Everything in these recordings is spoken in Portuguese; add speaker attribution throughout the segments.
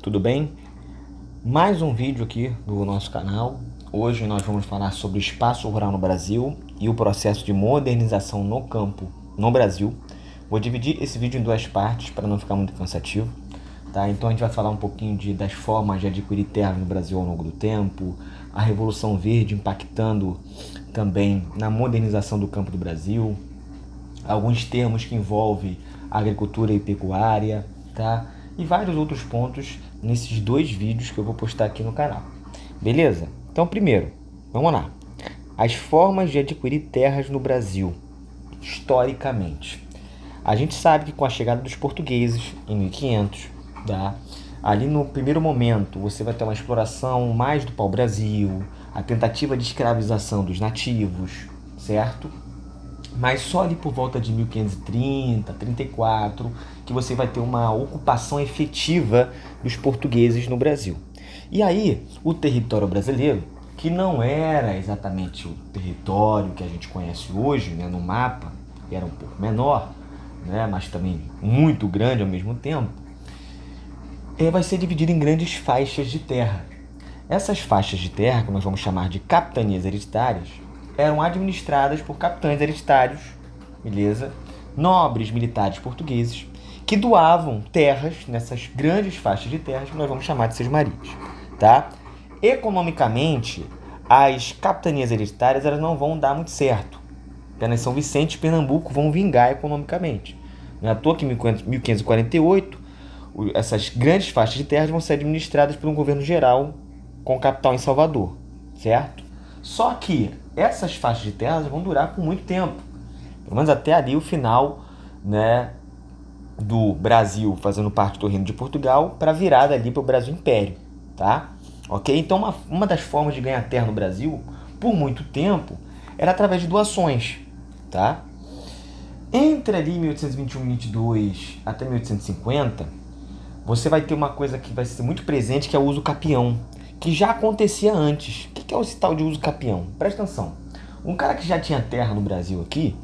Speaker 1: tudo bem? Mais um vídeo aqui do nosso canal. Hoje nós vamos falar sobre o espaço rural no Brasil e o processo de modernização no campo no Brasil. Vou dividir esse vídeo em duas partes para não ficar muito cansativo, tá? Então a gente vai falar um pouquinho das formas de adquirir terra no Brasil ao longo do tempo, a Revolução Verde impactando também na modernização do campo do Brasil, alguns termos que envolvem agricultura e pecuária, tá? E vários outros pontos nesses dois vídeos que eu vou postar aqui no canal. Beleza? Então, primeiro, vamos lá. As formas de adquirir terras no Brasil, historicamente. A gente sabe que com a chegada dos portugueses em 1500, tá? Ali no primeiro momento você vai ter uma exploração mais do pau-brasil, a tentativa de escravização dos nativos, certo? Mas só ali por volta de 1530, 34, que você vai ter uma ocupação efetiva dos portugueses no Brasil. E aí, o território brasileiro, que não era exatamente o território que a gente conhece hoje, né, no mapa, era um pouco menor, né, mas também muito grande ao mesmo tempo, vai ser dividido em grandes faixas de terra. Essas faixas de terra, que nós vamos chamar de capitanias hereditárias, eram administradas por capitães hereditários, beleza? Nobres militares portugueses, que doavam terras nessas grandes faixas de terras que nós vamos chamar de sesmarias, tá? Economicamente, as capitanias hereditárias elas não vão dar muito certo. Apenas São Vicente e Pernambuco vão vingar economicamente. Não é à toa que em 1548, essas grandes faixas de terras vão ser administradas por um governo geral com capital em Salvador, certo? Só que essas faixas de terras vão durar por muito tempo, pelo menos até ali o final, né, do Brasil fazendo parte do Reino de Portugal para a virada ali para o Brasil Império, tá? Ok? Então uma das formas de ganhar terra no Brasil por muito tempo era através de doações, tá? Entre ali 1821 e 22 até 1850, você vai ter uma coisa que vai ser muito presente, que é o uso capião, que já acontecia antes. O que é esse tal de uso capião? Presta atenção. Um cara que já tinha terra no Brasil aqui,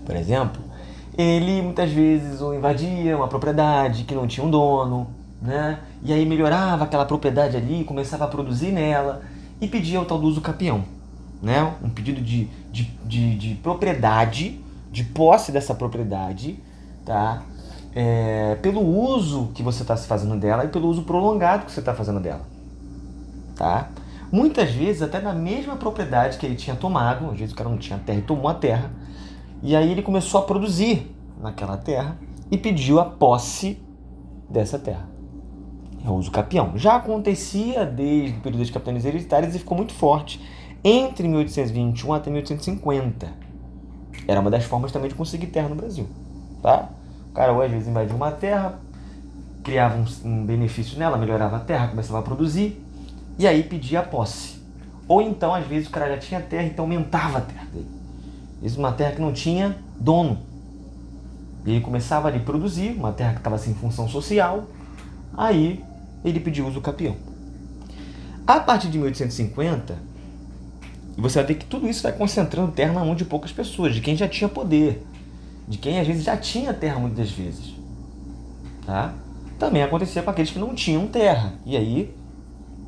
Speaker 1: por exemplo, ele muitas vezes ou invadia uma propriedade que não tinha um dono, né? E aí melhorava aquela propriedade ali, começava a produzir nela e pedia o tal do uso capião, né? Um pedido de propriedade, de posse dessa propriedade, tá? Pelo uso que você está se fazendo dela e pelo uso prolongado que você está fazendo dela. Tá? Muitas vezes até na mesma propriedade que ele tinha tomado, às vezes o cara não tinha terra e tomou a terra, e aí ele começou a produzir naquela terra e pediu a posse dessa terra. É o uso capião. Já acontecia desde o período das capitanias hereditárias e ficou muito forte entre 1821 até 1850. Era uma das formas também de conseguir terra no Brasil. Tá? O cara às vezes invadia uma terra, criava um benefício nela, melhorava a terra, começava a produzir, e aí pedia a posse. Ou então, às vezes, o cara já tinha terra, então aumentava a terra dele. Isso uma terra que não tinha dono. E ele começava ali a produzir, uma terra que estava sem função social, aí ele pediu uso capião. A partir de 1850, você vai ver que tudo isso vai concentrando terra na mão de poucas pessoas, de quem já tinha poder, de quem às vezes já tinha terra muitas vezes. Tá? Também acontecia com aqueles que não tinham terra. E aí,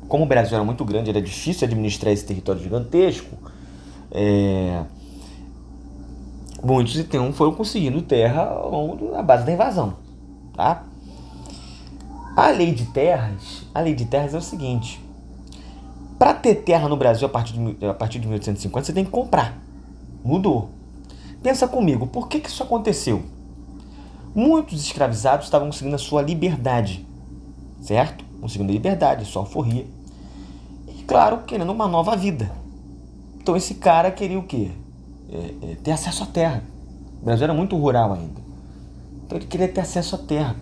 Speaker 1: como o Brasil era muito grande, era difícil administrar esse território gigantesco, muitos então foram conseguindo terra ao longo da base da invasão. Tá? A lei de terras é o seguinte: para ter terra no Brasil a partir de 1850, você tem que comprar. Mudou. Pensa comigo, por que isso aconteceu? Muitos escravizados estavam conseguindo a sua liberdade, certo? Conseguindo a liberdade, sua alforria. E, claro, querendo uma nova vida. Então, esse cara queria o quê? Ter acesso à terra. O Brasil era muito rural ainda. Então, ele queria ter acesso à terra.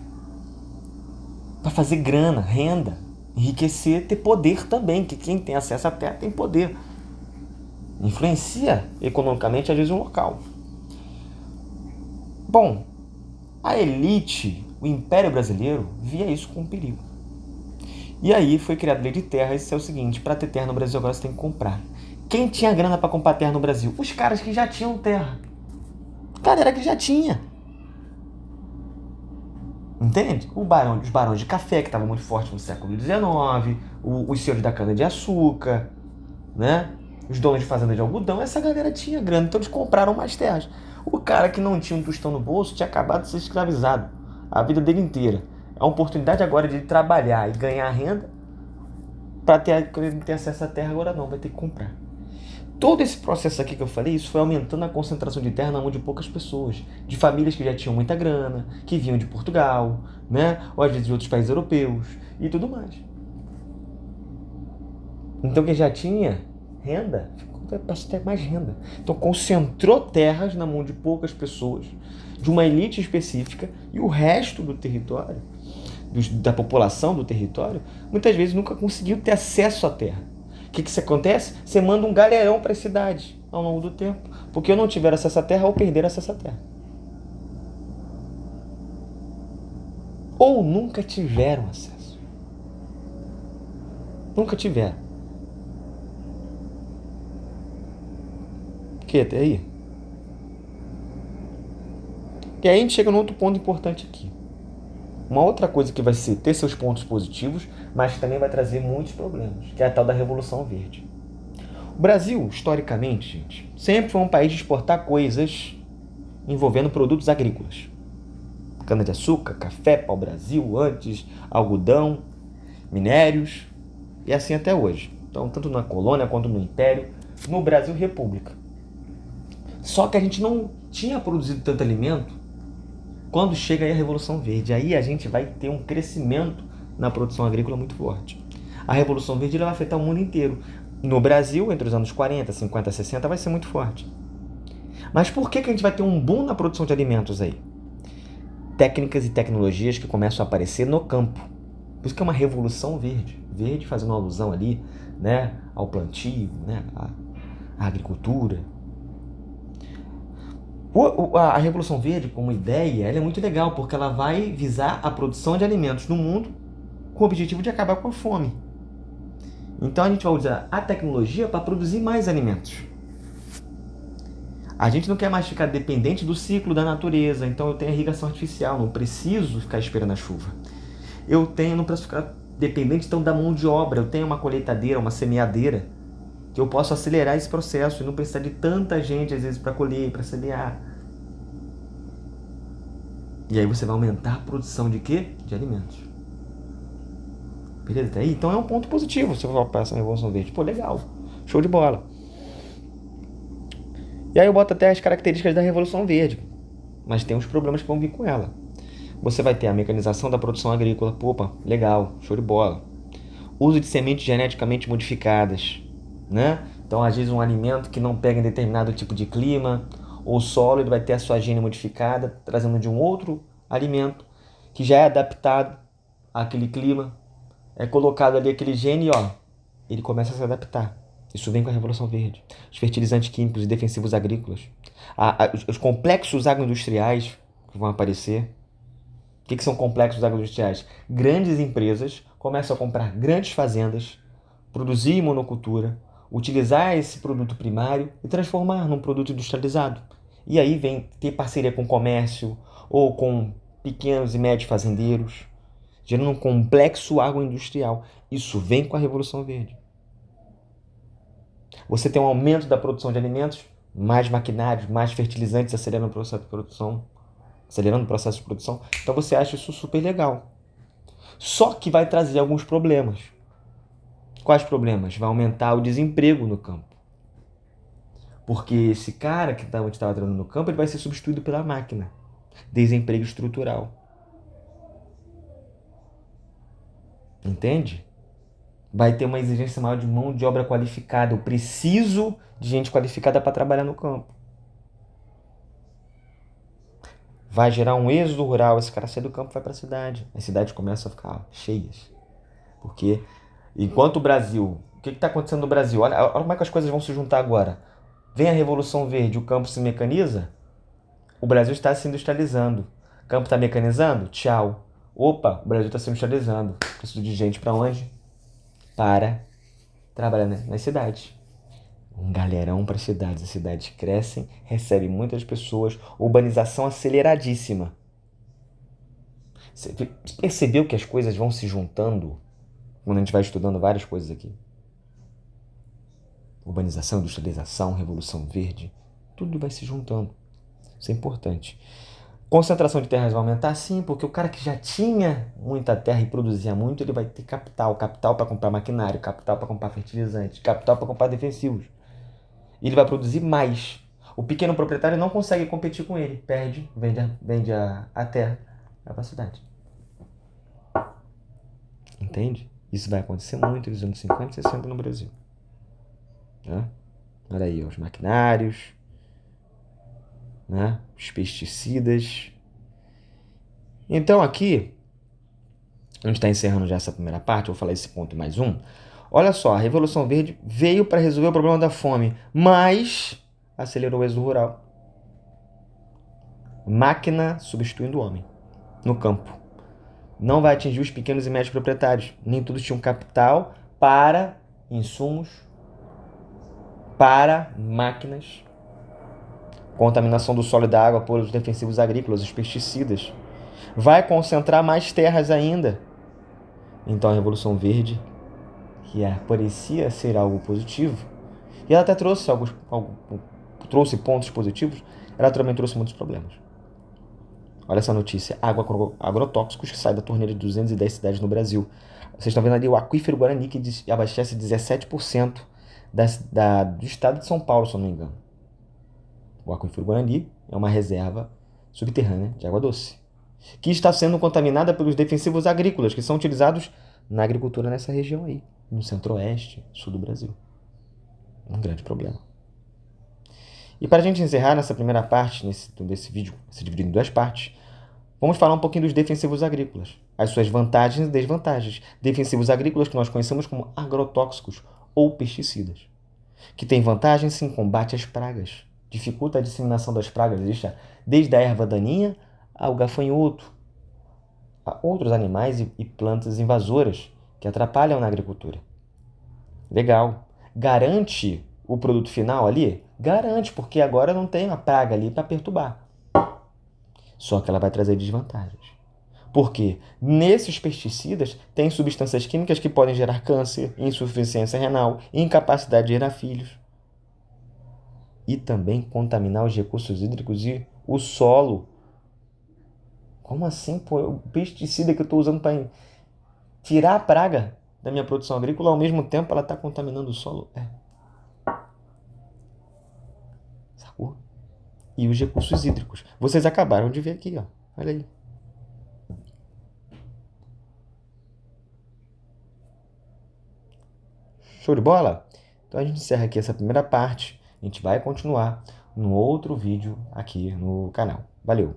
Speaker 1: Para fazer grana, renda, enriquecer, ter poder também. Que quem tem acesso à terra tem poder. Influencia economicamente, às vezes, um local. Bom, a elite, o Império Brasileiro, via isso como um perigo. E aí foi criada a lei de terras, isso é o seguinte: para ter terra no Brasil agora você tem que comprar. Quem tinha grana para comprar terra no Brasil? Os caras que já tinham terra. Galera que já tinha. Entende? Os barões de café, que estavam muito fortes no século XIX, os senhores da cana-de-açúcar, né? Os donos de fazenda de algodão, essa galera tinha grana, então eles compraram mais terras. O cara que não tinha um tostão no bolso tinha acabado de ser escravizado a vida dele inteira. A oportunidade agora de trabalhar e ganhar renda, para ter acesso à terra agora não, vai ter que comprar. Todo esse processo aqui que eu falei, isso foi aumentando a concentração de terra na mão de poucas pessoas, de famílias que já tinham muita grana, que vinham de Portugal, né? Ou às vezes de outros países europeus e tudo mais. Então quem já tinha renda, passou a ter mais renda. Então concentrou terras na mão de poucas pessoas, de uma elite específica, e o resto do território, da população do território, muitas vezes nunca conseguiu ter acesso à terra. O que acontece? Você manda um galerão para as cidades ao longo do tempo, porque ou não tiveram acesso à terra ou perderam acesso à terra. Ou nunca tiveram acesso. Nunca tiveram. O que até aí? E aí a gente chega num outro ponto importante aqui. Uma outra coisa que vai ter seus pontos positivos, mas que também vai trazer muitos problemas, que é a tal da Revolução Verde. O Brasil, historicamente, gente, sempre foi um país de exportar coisas envolvendo produtos agrícolas. Cana-de-açúcar, café, pau-brasil, antes, algodão, minérios, e assim até hoje. Então, tanto na colônia quanto no Império, no Brasil República. Só que a gente não tinha produzido tanto alimento quando chega aí a Revolução Verde. Aí a gente vai ter um crescimento na produção agrícola muito forte. A Revolução Verde vai afetar o mundo inteiro. No Brasil, entre os anos 40, 50, 60, vai ser muito forte. Mas por que a gente vai ter um boom na produção de alimentos aí? Técnicas e tecnologias que começam a aparecer no campo. Por isso que é uma revolução verde. Verde fazendo uma alusão ali, né, ao plantio, né, à agricultura. A Revolução Verde, como ideia, ela é muito legal, porque ela vai visar a produção de alimentos no mundo com o objetivo de acabar com a fome. Então a gente vai usar a tecnologia para produzir mais alimentos. A gente não quer mais ficar dependente do ciclo da natureza, então eu tenho irrigação artificial, não preciso ficar esperando a chuva. Não preciso ficar dependente então da mão de obra, eu tenho uma colheitadeira, uma semeadeira, que eu posso acelerar esse processo e não precisar de tanta gente às vezes para colher, para semear. E aí você vai aumentar a produção de quê? De alimentos. Beleza? Até aí? Então é um ponto positivo se eu for para essa Revolução Verde. Pô, legal. Show de bola. E aí eu boto até as características da Revolução Verde. Mas tem uns problemas que vão vir com ela. Você vai ter a mecanização da produção agrícola. Opa, legal. Show de bola. Uso de sementes geneticamente modificadas, né? Então, às vezes, um alimento que não pega em determinado tipo de clima ou solo, ele vai ter a sua gene modificada, trazendo de um outro alimento que já é adaptado àquele clima. É colocado ali aquele gene e ele começa a se adaptar. Isso vem com a Revolução Verde. Os fertilizantes químicos e defensivos agrícolas. Os complexos agroindustriais que vão aparecer. O que são complexos agroindustriais? Grandes empresas começam a comprar grandes fazendas, produzir monocultura, utilizar esse produto primário e transformar num produto industrializado. E aí vem ter parceria com o comércio ou com pequenos e médios fazendeiros, gerando um complexo agroindustrial. Isso vem com a Revolução Verde. Você tem um aumento da produção de alimentos, mais maquinários, mais fertilizantes acelerando o processo de produção. Então você acha isso super legal. Só que vai trazer alguns problemas. Quais problemas? Vai aumentar o desemprego no campo. Porque esse cara que estava trabalhando no campo, ele vai ser substituído pela máquina. Desemprego estrutural. Entende? Vai ter uma exigência maior de mão de obra qualificada. Eu preciso de gente qualificada para trabalhar no campo. Vai gerar um êxodo rural. Esse cara sai do campo e vai para a cidade. As cidades começam a ficar cheias. Porque enquanto o Brasil... O que está acontecendo no Brasil? Olha como é que as coisas vão se juntar agora. Vem a Revolução Verde, o campo se mecaniza. O Brasil está se industrializando. O campo está mecanizando? Tchau. Opa, o Brasil está se industrializando. Preciso de gente para onde? Para trabalhar nas cidades. Um galerão para as cidades. As cidades crescem, recebem muitas pessoas, urbanização aceleradíssima. Você percebeu que as coisas vão se juntando quando a gente vai estudando várias coisas aqui? Urbanização, industrialização, revolução verde, tudo vai se juntando. Isso é importante. Concentração de terras vai aumentar, sim, porque o cara que já tinha muita terra e produzia muito, ele vai ter capital. Capital para comprar maquinário, capital para comprar fertilizante, capital para comprar defensivos. E ele vai produzir mais. O pequeno proprietário não consegue competir com ele. Perde, vende a terra, vai para a cidade. Entende? Isso vai acontecer muito nos anos 50 e 60 no Brasil. Né? Olha aí, os maquinários, né? Os pesticidas. Então aqui, a gente está encerrando já essa primeira parte, eu vou falar esse ponto mais um. Olha só, a Revolução Verde veio para resolver o problema da fome, mas acelerou o êxodo rural. Máquina substituindo o homem no campo. Não vai atingir os pequenos e médios proprietários. Nem todos tinham capital para insumos, para máquinas. Contaminação do solo e da água por os defensivos agrícolas, os pesticidas. Vai concentrar mais terras ainda. Então a Revolução Verde, que parecia ser algo positivo, e ela até trouxe pontos positivos, ela também trouxe muitos problemas. Olha essa notícia, água agrotóxicos que sai da torneira de 210 cidades no Brasil. Vocês estão vendo ali o aquífero Guarani, que abastece 17% do estado de São Paulo, se eu não me engano. O aquífero Guarani é uma reserva subterrânea de água doce, que está sendo contaminada pelos defensivos agrícolas, que são utilizados na agricultura nessa região aí, no centro-oeste, sul do Brasil. Um grande problema. E para a gente encerrar nessa primeira parte desse vídeo, se dividido em duas partes, vamos falar um pouquinho dos defensivos agrícolas, as suas vantagens e desvantagens. Defensivos agrícolas que nós conhecemos como agrotóxicos ou pesticidas, que têm vantagens em combate às pragas, dificulta a disseminação das pragas, desde a erva daninha ao gafanhoto, a outros animais e plantas invasoras que atrapalham na agricultura. Legal. Garante o produto final ali? Garante, porque agora não tem uma praga ali para perturbar. Só que ela vai trazer desvantagens. Porque nesses pesticidas tem substâncias químicas que podem gerar câncer, insuficiência renal, incapacidade de gerar filhos. E também contaminar os recursos hídricos e o solo. Como assim, pô? O pesticida que eu estou usando para tirar a praga da minha produção agrícola, ao mesmo tempo ela está contaminando o solo? Sacou? E os recursos hídricos. Vocês acabaram de ver aqui, ó. Olha aí. Show de bola? Então a gente encerra aqui essa primeira parte. A gente vai continuar no outro vídeo aqui no canal. Valeu!